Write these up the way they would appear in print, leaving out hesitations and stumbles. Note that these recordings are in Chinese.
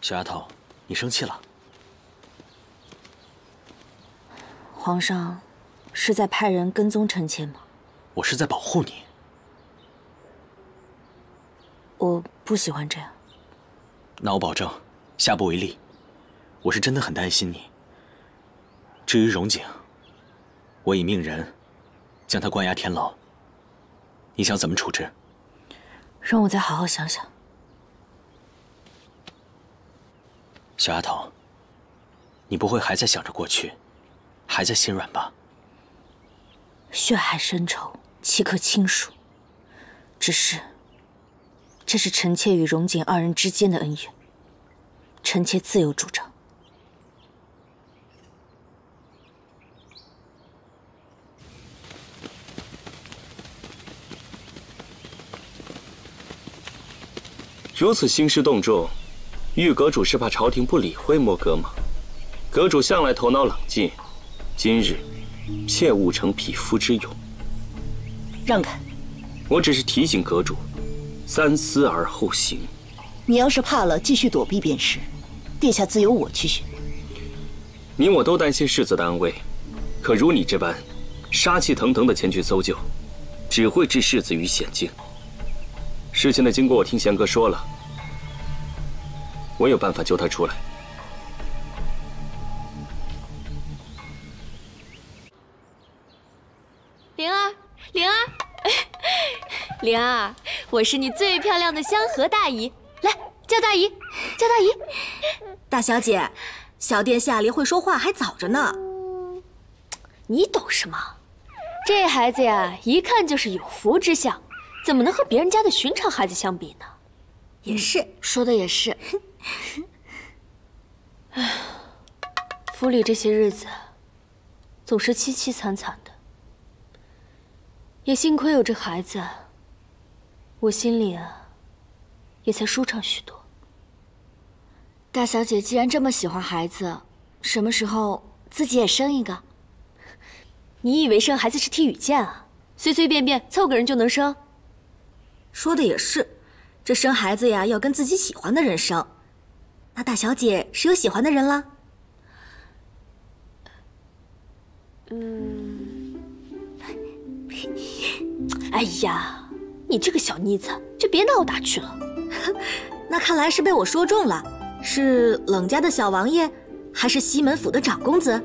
小丫头，你生气了？皇上是在派人跟踪臣妾吗？我是在保护你。我不喜欢这样。那我保证，下不为例。我是真的很担心你。至于荣景，我已命人将他关押天牢。你想怎么处置？让我再好好想想。小丫头，你不会还在想着过去，还在心软吧？血海深仇，岂可轻数？只是，这是臣妾与荣景二人之间的恩怨，臣妾自有主张。如此兴师动众，玉阁主是怕朝廷不理会莫哥吗？阁主向来头脑冷静，今日切勿逞匹夫之勇。让开！我只是提醒阁主，三思而后行。你要是怕了，继续躲避便是。殿下自有我去寻。你我都担心世子的安危，可如你这般杀气腾腾的前去搜救，只会置世子于险境。事情的经过我听贤哥说了，我有办法救他出来。灵儿，灵儿，灵儿，我是你最漂亮的香河大姨，来叫大姨，叫大姨。大小姐，小殿下离会说话还早着呢。你懂什么？这孩子呀，一看就是有福之相，怎么能和别人家的寻常孩子相比呢？也是，说的也是。唉，府里这些日子总是凄凄惨惨的，也幸亏有这孩子，我心里啊也才舒畅许多。大小姐既然这么喜欢孩子，什么时候自己也生一个？你以为生孩子是踢雨剑啊？随随便便凑个人就能生？说的也是，这生孩子呀要跟自己喜欢的人生。那大小姐是有喜欢的人啦？哎呀，你这个小妮子就别拿我打趣了。那看来是被我说中了，是冷家的小王爷，还是西门府的长公子？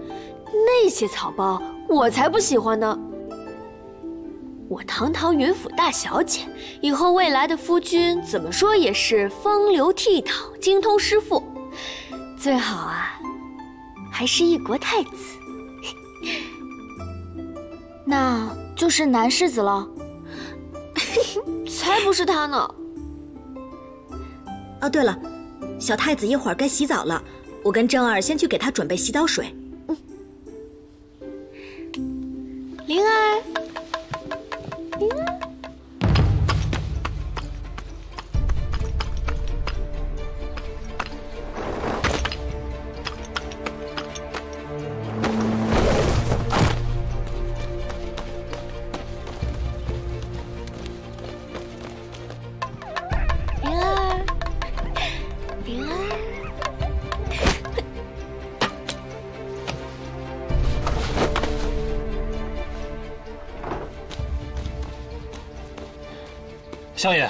那些草包我才不喜欢呢。我堂堂云府大小姐，以后未来的夫君怎么说也是风流倜傥、精通诗赋，最好啊还是一国太子。那就是南世子了。才不是他呢！哦，对了，小太子一会儿该洗澡了，我跟正儿先去给他准备洗澡水。灵儿，灵儿。相爷，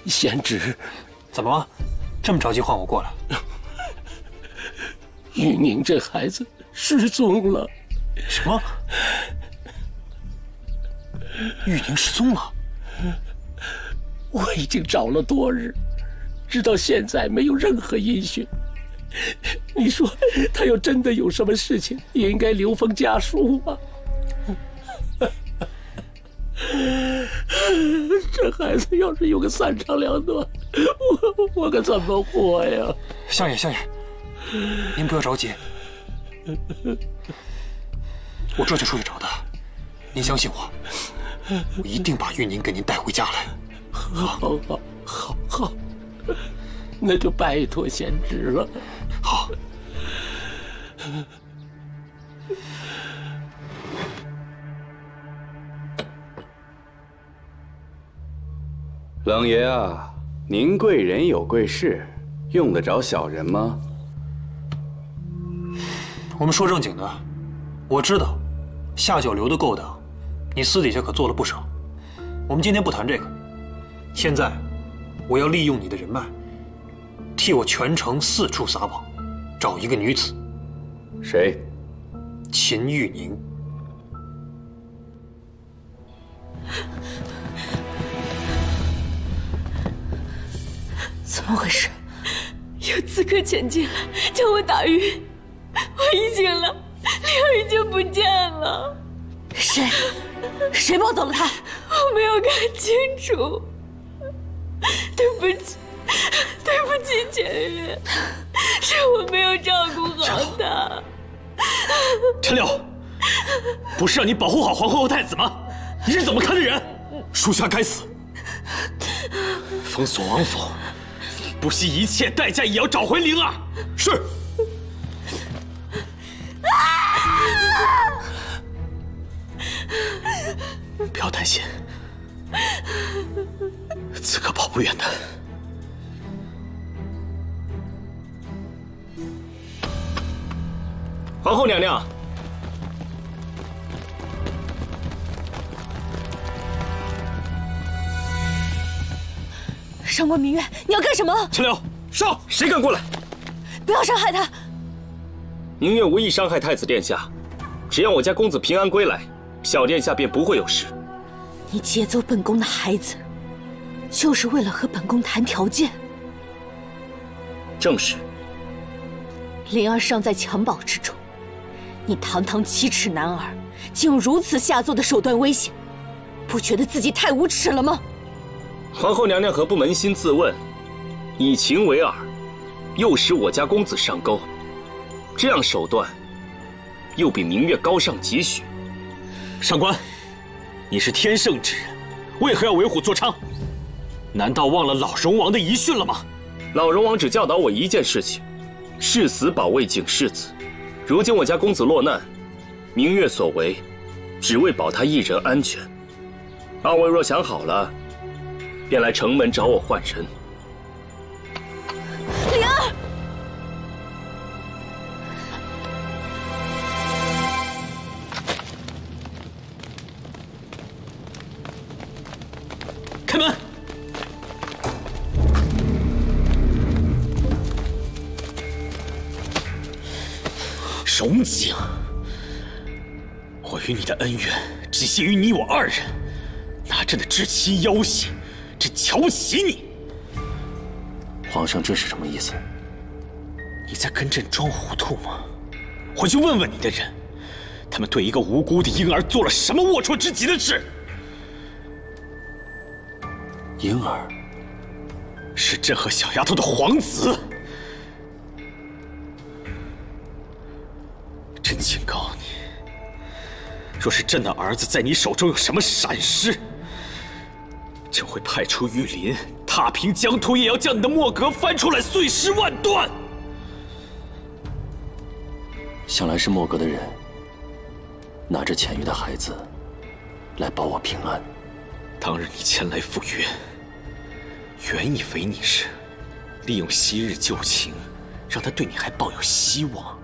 贤侄，怎么了？这么着急唤我过来？玉宁这孩子失踪了。什么？玉宁失踪了？我已经找了多日，直到现在没有任何音讯。你说他要真的有什么事情，也应该留封家书啊。这孩子要是有个三长两短，我可怎么活呀？相爷，相爷，您不要着急，我这就出去找他。您相信我，我一定把玉宁给您带回家来。好，那就拜托贤侄了。好。冷爷啊，您贵人有贵事，用得着小人吗？我们说正经的，我知道下九流的勾当，你私底下可做了不少。我们今天不谈这个，现在我要利用你的人脉，替我全城四处撒网，找一个女子。谁？秦玉宁。怎么回事？有刺客潜进来，将我打晕。我一醒了，灵儿已经不见了。谁抱走了她？我没有看清楚，对不起，对不起，前任，是我没有照顾好她。陈柳，不是让你保护好皇后和太子吗？你是怎么看的人？属下该死。封锁王府，不惜一切代价也要找回灵儿。是。不要担心，刺客跑不远的。皇后娘娘，上官明月，你要干什么？陈柳，上！谁敢过来？不要伤害他！明月无意伤害太子殿下，只要我家公子平安归来，小殿下便不会有事。你劫走本宫的孩子，就是为了和本宫谈条件？正是。灵儿尚在襁褓之中，你堂堂7尺男儿，竟用如此下作的手段威胁，不觉得自己太无耻了吗？皇后娘娘何不扪心自问，以情为饵，诱使我家公子上钩，这样手段又比明月高上几许。上官，你是天圣之人，为何要为虎作伥？难道忘了老荣王的遗训了吗？老荣王只教导我一件事情：誓死保卫景世子。如今我家公子落难，明月所为，只为保他一人安全。二位若想好了，便来城门找我换人。灵儿，开门！荣景，我与你的恩怨只限于你我2人，拿朕的至亲要挟，朕瞧不起你。皇上这是什么意思？你在跟朕装糊涂吗？回去问问你的人，他们对一个无辜的婴儿做了什么龌龊之极的事？婴儿是朕和小丫头的皇子。朕警告你，若是朕的儿子在你手中有什么闪失，朕会派出御林，踏平疆土，也要将你的墨阁翻出来，碎尸万段。想来是墨阁的人拿着潜于的孩子来保我平安。当日你前来赴约，原以为你是利用昔日旧情，让他对你还抱有希望。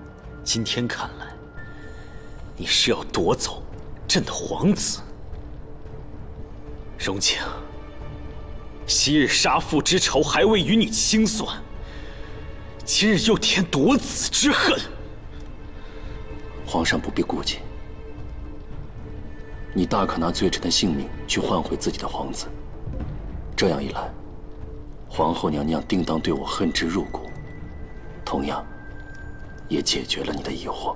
今天看来，你是要夺走朕的皇子。荣景，昔日杀父之仇还未与你清算，今日又添夺子之恨。皇上不必顾忌，你大可拿罪臣的性命去换回自己的皇子。这样一来，皇后娘娘定当对我恨之入骨，同样也解决了你的疑惑。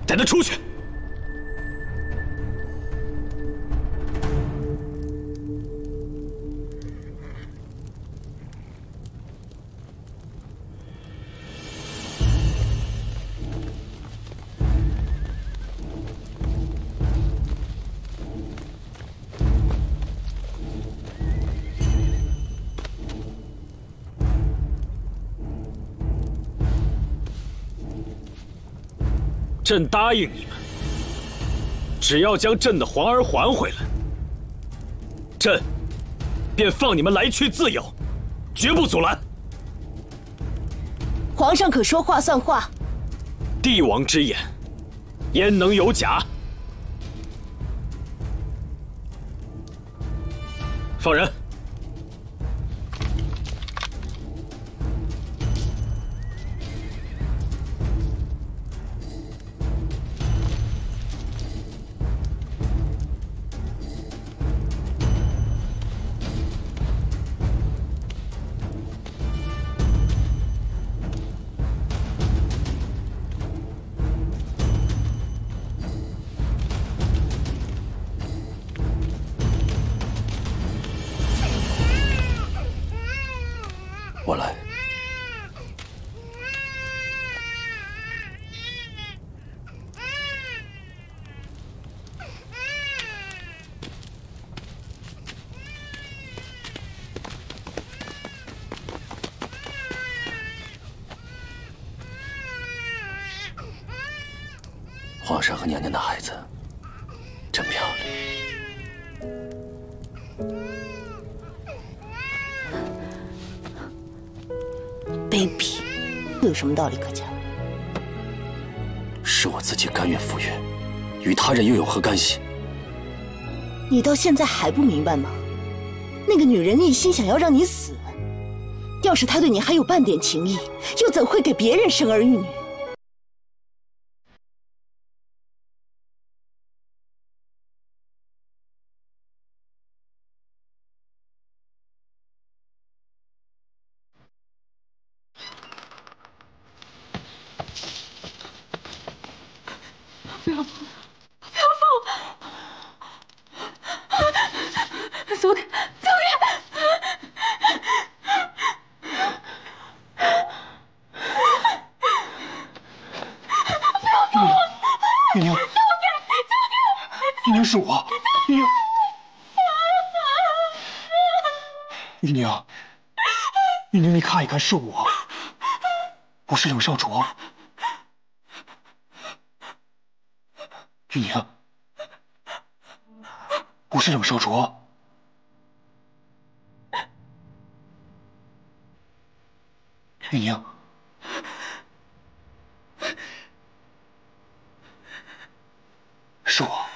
带他出去！朕答应你们，只要将朕的皇儿还回来，朕便放你们来去自由，绝不阻拦。皇上可说话算话。帝王之言，焉能有假？放人。我来。皇上和娘娘的孩子真漂亮。卑鄙，有什么道理可讲？是我自己甘愿赴约，与他人又有何干系？你到现在还不明白吗？那个女人一心想要让你死，要是她对你还有半点情意，又怎会给别人生儿育女？不要碰！不要碰！走开！走开！不要碰！玉宁，玉宁是我，玉宁，玉宁，玉宁，你看一看，是我，不是冷少卓。玉宁，不是冷少卓。玉宁，是我。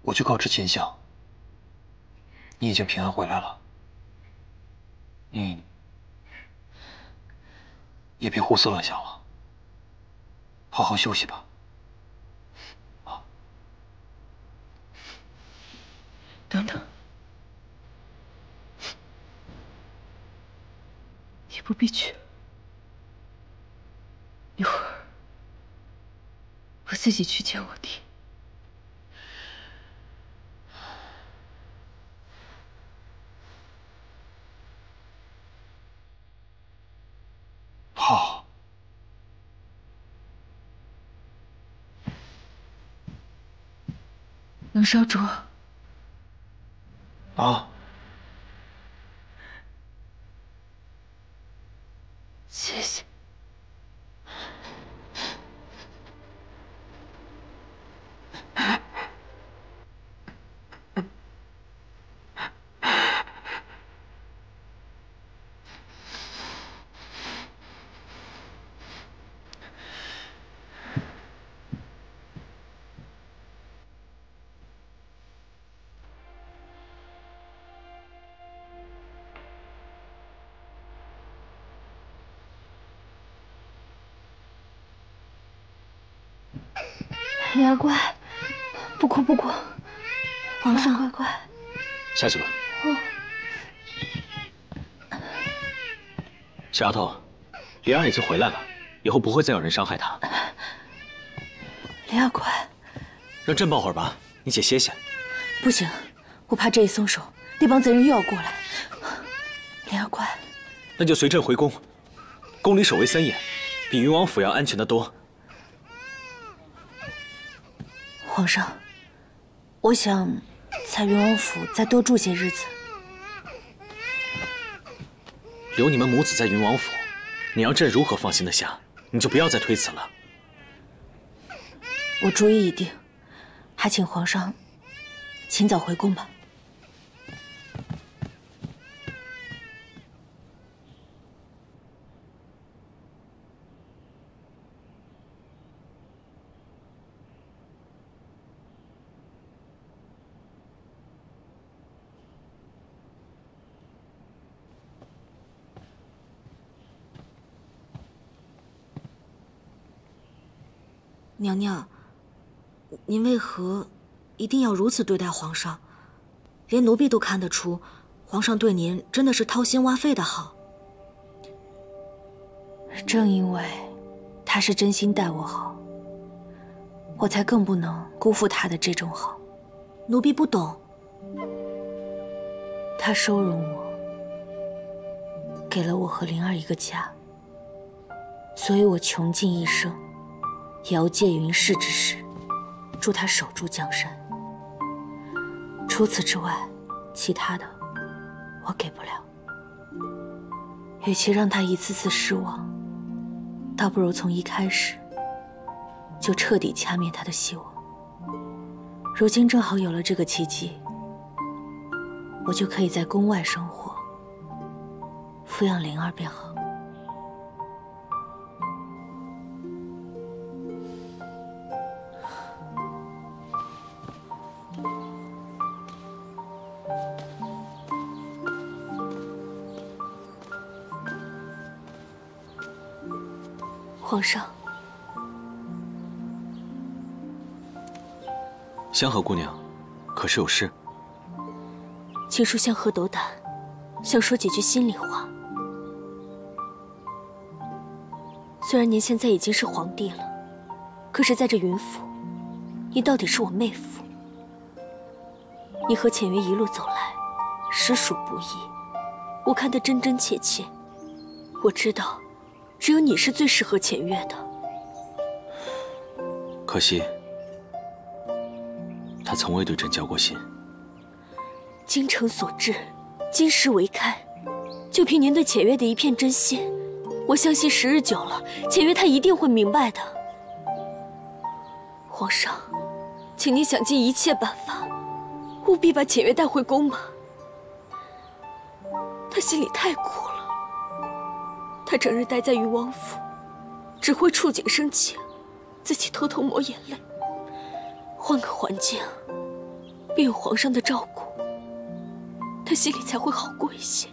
我去告知秦相，你已经平安回来了。你也别胡思乱想了，好好休息吧。啊，等等，也不必去，一会儿我自己去见我弟。好。冷少卓，啊，谢谢。灵儿乖，不哭不哭，皇上乖乖。下去吧。小丫头，灵儿已经回来了，以后不会再有人伤害她。灵儿乖，让朕抱会儿吧，你且歇歇。不行，我怕这一松手，那帮贼人又要过来。灵儿乖，那就随朕回宫，宫里守卫森严，比云王府要安全得多。皇上，我想在云王府再多住些日子。留你们母子在云王府，你让朕如何放心得下？你就不要再推辞了。我主意已定，还请皇上尽早回宫吧。娘娘，您为何一定要如此对待皇上？连奴婢都看得出，皇上对您真的是掏心挖肺的好。正因为他是真心待我好，我才更不能辜负他的这种好。奴婢不懂，他收容我，给了我和灵儿一个家，所以我穷尽一生，也要借云氏之势，助他守住江山。除此之外，其他的我给不了。与其让他一次次失望，倒不如从一开始就彻底掐灭他的希望。如今正好有了这个契机，我就可以在宫外生活，抚养灵儿便好。皇上，香河姑娘，可是有事？请恕香河斗胆，想说几句心里话。虽然您现在已经是皇帝了，可是在这云府，您到底是我妹夫。你和浅月一路走来，实属不易，我看得真真切切。我知道，只有你是最适合浅月的。可惜，他从未对朕交过心。精诚所至，金石为开。就凭您对浅月的一片真心，我相信时日久了，浅月她一定会明白的。皇上，请您想尽一切办法，务必把浅月带回宫吧。她心里太苦了，她整日待在云王府，只会触景生情，自己偷偷抹眼泪。换个环境，并有皇上的照顾，她心里才会好过一些。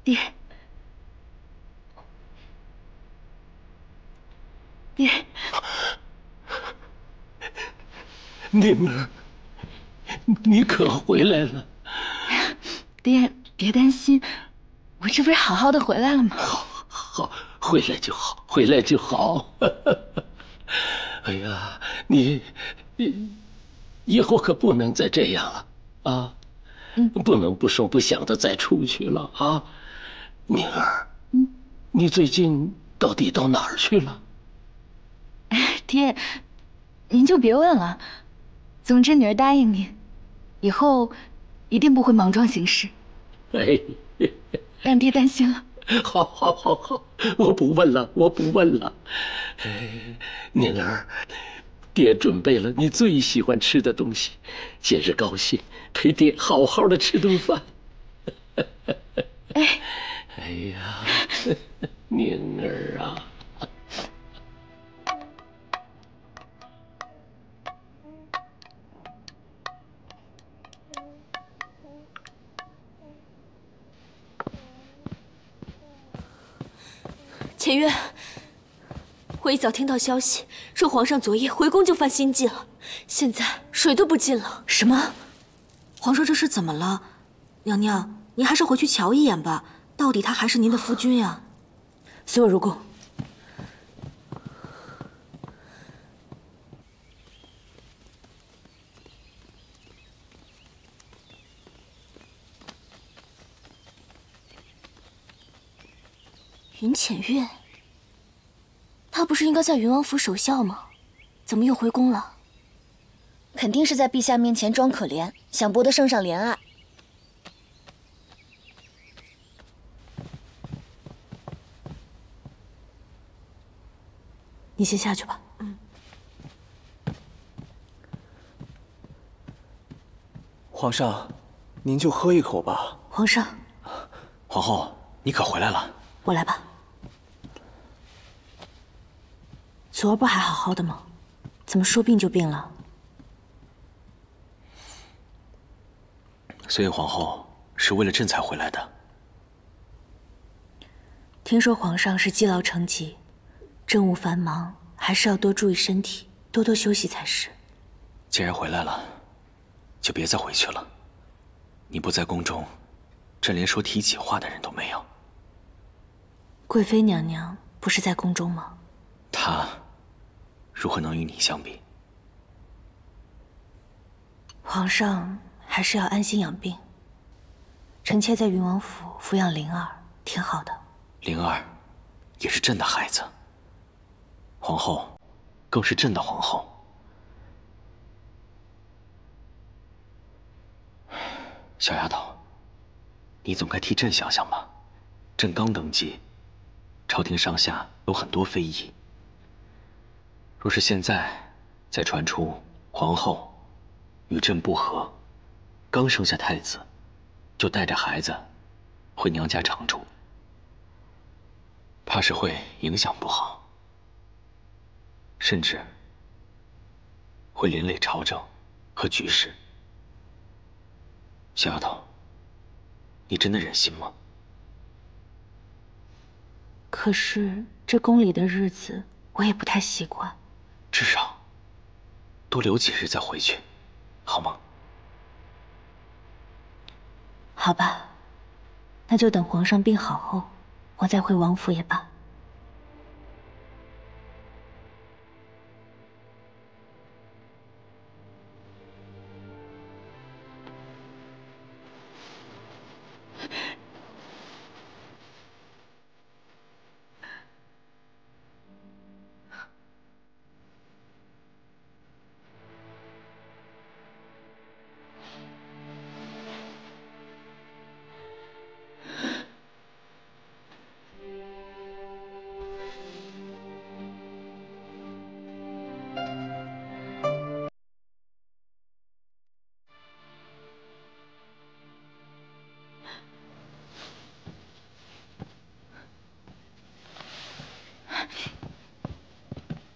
爹，爹，宁儿，你可回来了。爹，别担心，我这不是好好的回来了吗？好，回来就好，回来就好。哎呀，你以后可不能再这样了啊！不能不声不响的再出去了啊！宁儿，你最近到底到哪儿去了？爹，您就别问了。总之，女儿答应您，以后一定不会莽撞行事。哎，让爹担心了。好，我不问了，我不问了。哎，宁儿，爹准备了你最喜欢吃的东西，节日高兴，陪爹好好的吃顿饭。哎呀，宁儿啊！浅月，我一早听到消息，说皇上昨夜回宫就犯心悸了，现在水都不进了。什么？皇上这是怎么了？娘娘，您还是回去瞧一眼吧，到底他还是您的夫君呀。随我入宫。云浅月，他不是应该在云王府守孝吗？怎么又回宫了？肯定是在陛下面前装可怜，想博得圣上怜爱。你先下去吧。皇上，您就喝一口吧。皇上，皇后，你可回来了。我来吧。昨儿不还好好的吗？怎么说病就病了？所以皇后是为了朕才回来的。听说皇上是积劳成疾，政务繁忙，还是要多注意身体，多多休息才是。既然回来了，就别再回去了。你不在宫中，朕连说提起话的人都没有。贵妃娘娘不是在宫中吗？她如何能与你相比？皇上还是要安心养病。臣妾在云王府抚养灵儿，挺好的。灵儿也是朕的孩子，皇后更是朕的皇后。小丫头，你总该替朕想想吧。朕刚登基，朝廷上下有很多非议。若是现在再传出皇后与朕不和，刚生下太子就带着孩子回娘家常住，怕是会影响不好，甚至会连累朝政和局势。小丫头，你真的忍心吗？可是这宫里的日子我也不太习惯。至少多留几日再回去，好吗？好吧，那就等皇上病好后，我再回王府也罢。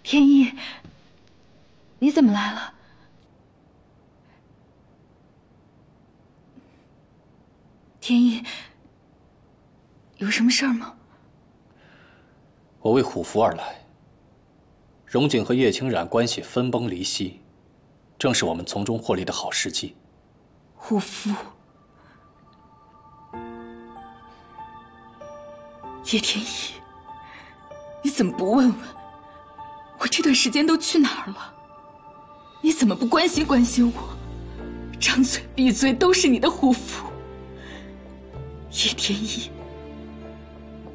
天意，你怎么来了？天意，有什么事儿吗？我为虎符而来。荣景和叶清染关系分崩离析，正是我们从中获利的好时机。虎符，叶天一，你怎么不问问我这段时间都去哪儿了？你怎么不关心关心我？张嘴闭嘴都是你的虎符。叶天一，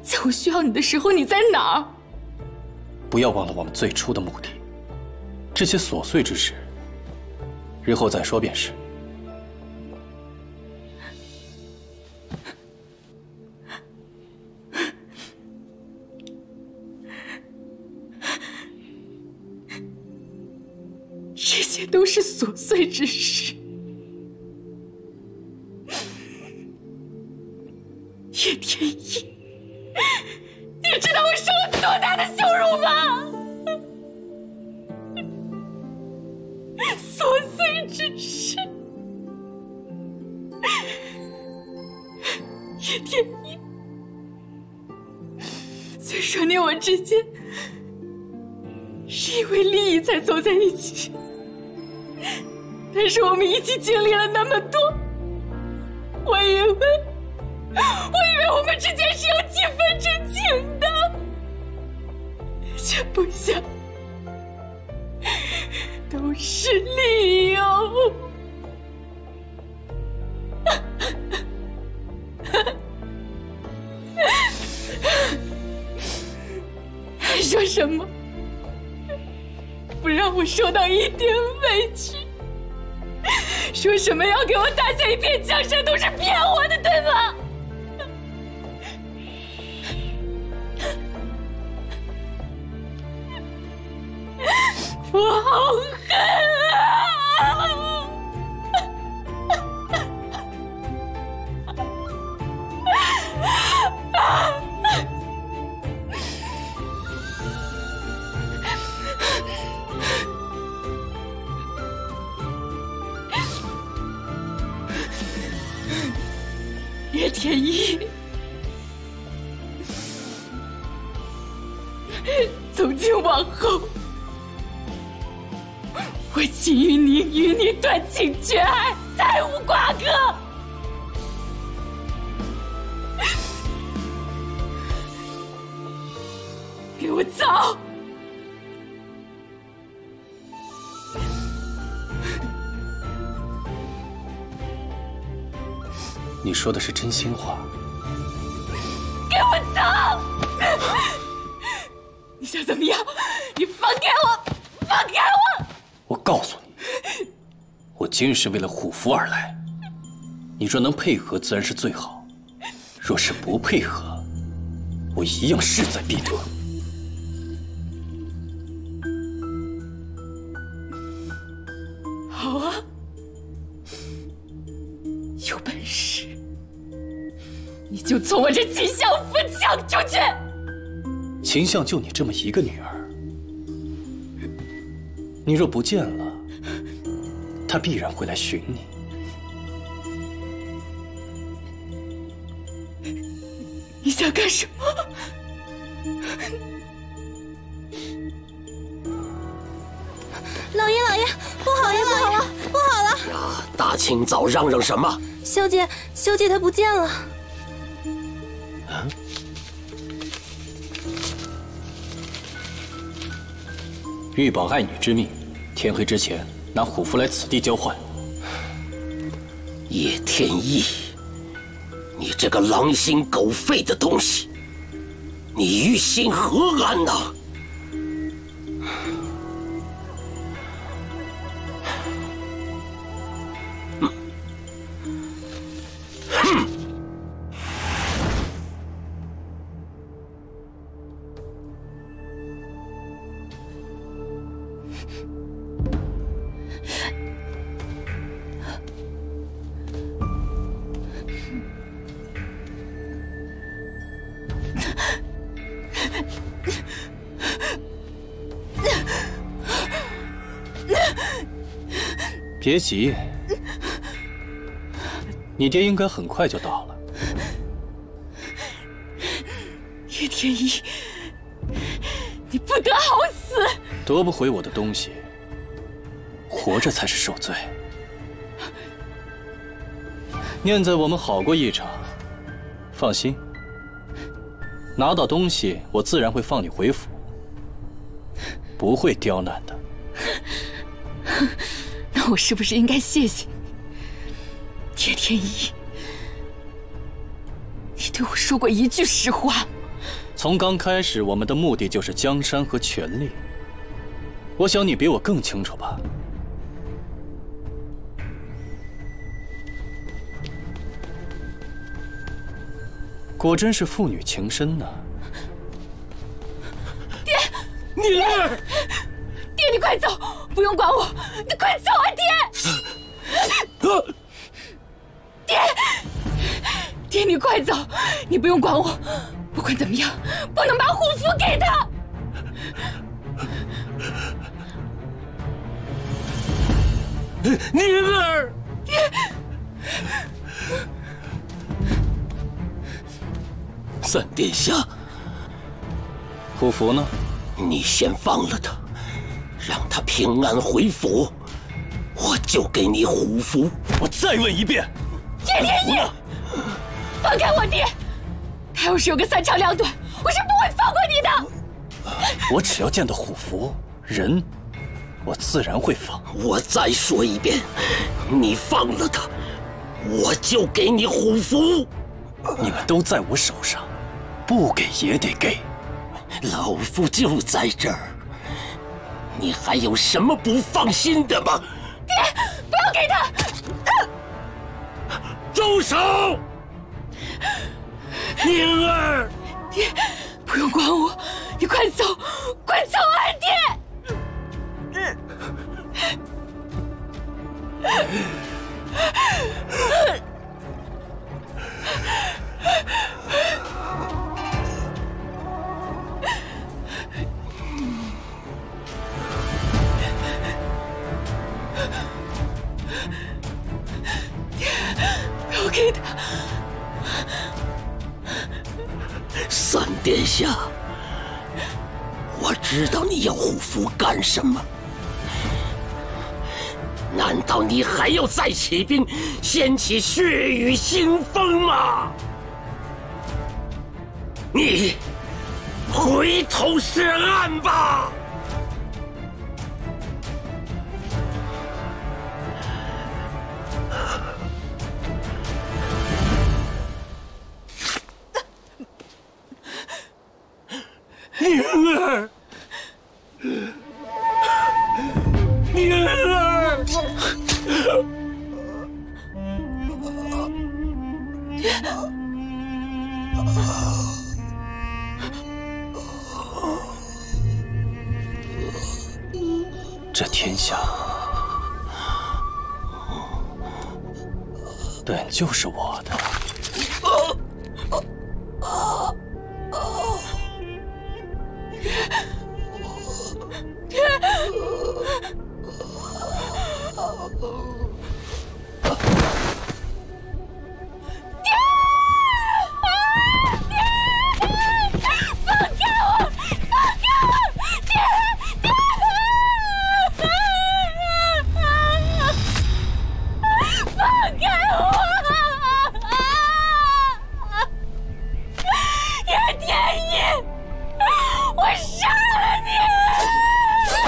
在我需要你的时候你在哪儿？不要忘了我们最初的目的，这些琐碎之事，日后再说便是。这些都是琐碎之事。叶天一，你知道我受了多大的羞辱吗？琐碎之事。叶天一，虽说你我之间是因为利益才走在一起，但是我们一起经历了那么多，我以为我们之间是有几分真情的，却不想都是利诱。还说什么不让我受到一点委屈，说什么要给我打下一片江山，都是骗我的，对吗？我好恨啊！叶天一，从今往后，我请与你断情绝爱，再无瓜葛。给我走！你说的是真心话。给我走！你想怎么样？你放开我！放开我！我告诉你，我今日是为了虎符而来。你若能配合，自然是最好；若是不配合，我一样势在必得。好啊，有本事你就从我这秦相府抢出去！秦相就你这么一个女儿，你若不见了，他必然会来寻你。你想干什么？老爷，老爷，不好了，不好了，不好了！呀，大清早嚷嚷什么？萧姐她不见了。啊？欲保爱女之命，天黑之前拿虎符来此地交换。叶天一，你这个狼心狗肺的东西，你于心何安呐？别急，你爹应该很快就到了。天一，你不得好死！夺不回我的东西，活着才是受罪。念在我们好过一场，放心，拿到东西，我自然会放你回府，不会刁难的。那我是不是应该谢谢你，叶天一？你对我说过一句实话。从刚开始，我们的目的就是江山和权力。我想你比我更清楚吧。果真是父女情深呢。爹，女儿，爹，你快走，不用管我，你快走啊，爹！爹，爹，你快走，你不用管我，不管怎么样，不能把虎符给他。女儿，爹。三殿下，虎符呢？你先放了他，让他平安回府，我就给你虎符。我再问一遍，叶天一，放开我爹！他要是有个三长两短，我是不会放过你的。我只要见到虎符人，我自然会放。我再说一遍，你放了他，我就给你虎符。你们都在我手上。不给也得给，老夫就在这儿，你还有什么不放心的吗？爹，不要给他！住手！宁儿，爹，不用管我，你快走，快走啊，爹！不要给他！三殿下，我知道你要虎符干什么？难道你还要再起兵，掀起血雨腥风吗？你回头是岸吧！宁儿，宁儿，这天下本就是我的。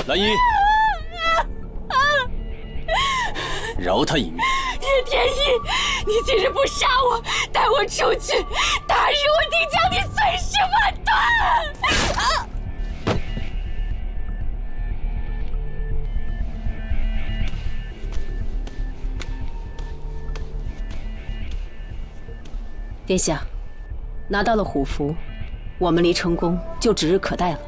蓝衣，饶他一命。叶天一，你今日不杀我，带我出去，大日我定将你碎尸万段！殿下，拿到了虎符，我们离成功就指日可待了。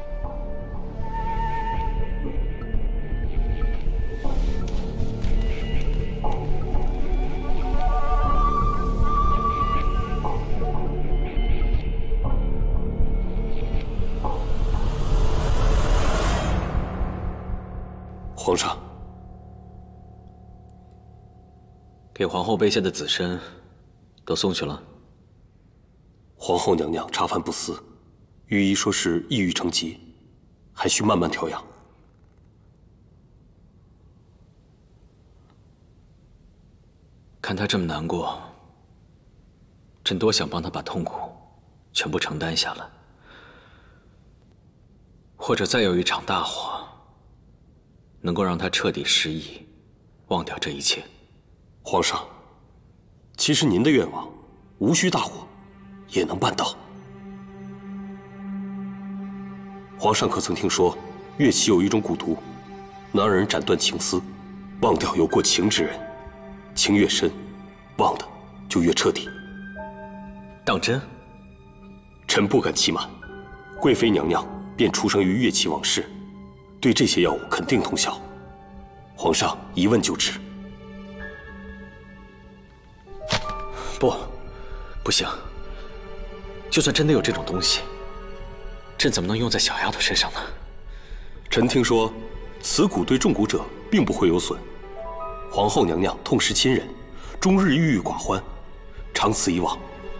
皇上，给皇后备下的紫参都送去了。皇后娘娘茶饭不思，御医说是抑郁成疾，还需慢慢调养。看他这么难过，朕多想帮他把痛苦全部承担下来，或者再有一场大火，能够让他彻底失忆，忘掉这一切。皇上，其实您的愿望无需大火也能办到。皇上可曾听说，乐齐有一种蛊毒，能让人斩断情丝，忘掉有过情之人，情越深，忘的就越彻底。当真？臣不敢欺瞒，贵妃娘娘便出生于乐齐王室，对这些药物肯定通晓。皇上一问就知。不行，就算真的有这种东西，朕怎么能用在小丫头身上呢？臣听说，此蛊对中蛊者并不会有损。皇后娘娘痛失亲人，终日郁郁寡欢，长此以往，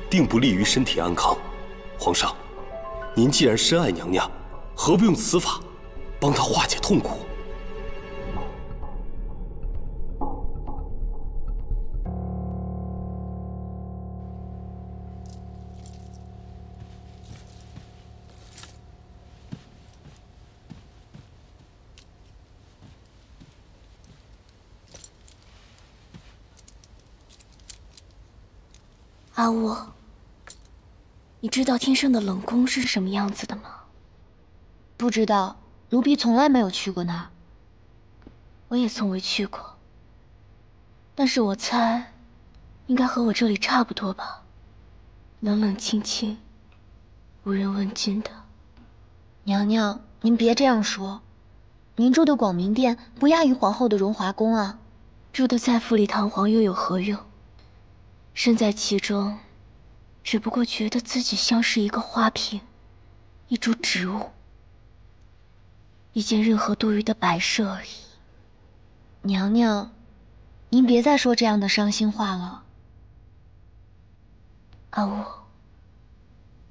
定不利于身体安康。皇上，您既然深爱娘娘，何不用此法帮她化解痛苦？阿雾，你知道天上的冷宫是什么样子的吗？不知道，卢比从来没有去过那儿。我也从未去过，但是我猜，应该和我这里差不多吧，冷冷清清，无人问津的。娘娘，您别这样说，您住的广明殿不亚于皇后的荣华宫啊。住得再富丽堂皇又有何用？身在其中，只不过觉得自己像是一个花瓶，一株植物，一件任何多余的摆设而已。娘娘，您别再说这样的伤心话了。阿雾，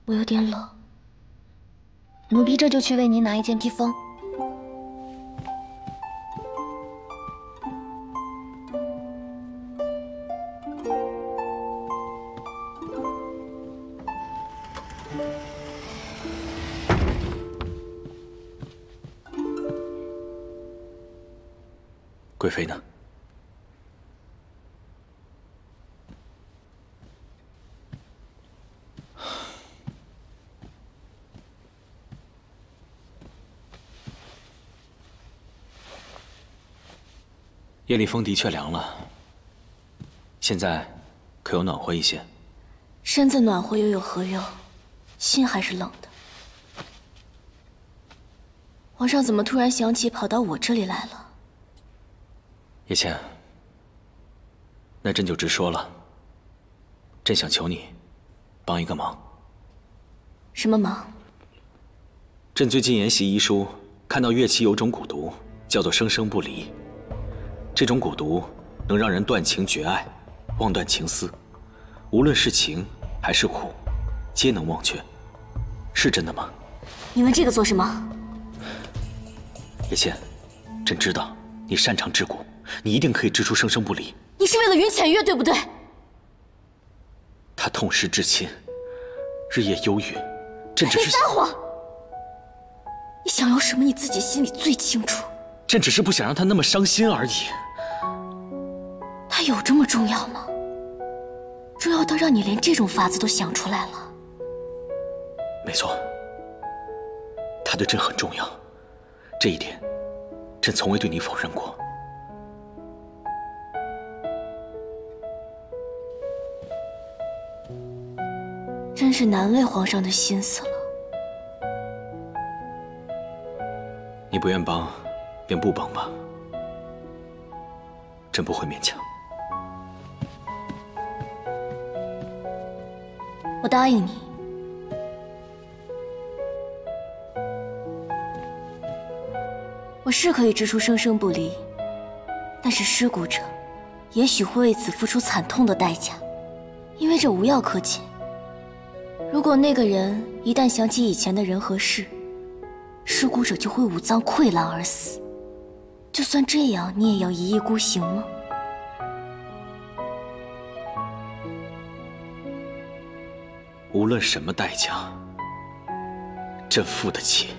我有点冷，奴婢这就去为您拿一件披风。贵妃呢？夜里风的确凉了，现在可有暖和一些？身子暖和又有何用？心还是冷的。皇上怎么突然想起跑到我这里来了？叶倩，那朕就直说了，朕想求你帮一个忙。什么忙？朕最近研习医书，看到乐齐有种蛊毒，叫做生生不离。这种蛊毒能让人断情绝爱，忘断情丝，无论是情还是苦，皆能忘却。是真的吗？你问这个做什么？叶倩，朕知道你擅长治蛊，你一定可以治出生生不离。你是为了云浅月，对不对？他痛失至亲，日夜忧郁，朕只是……你撒谎！你想要什么，你自己心里最清楚。朕只是不想让他那么伤心而已。他有这么重要吗？重要到让你连这种法子都想出来了？没错，他对朕很重要，这一点，朕从未对你否认过。真是难为皇上的心思了。你不愿帮，便不帮吧，朕不会勉强。我答应你。我是可以治出生生不离，但是施蛊者也许会为此付出惨痛的代价，因为这无药可解。如如果那个人一旦想起以前的人和事，尸骨者就会五脏溃烂而死。就算这样，你也要一意孤行吗？无论什么代价，朕付得起。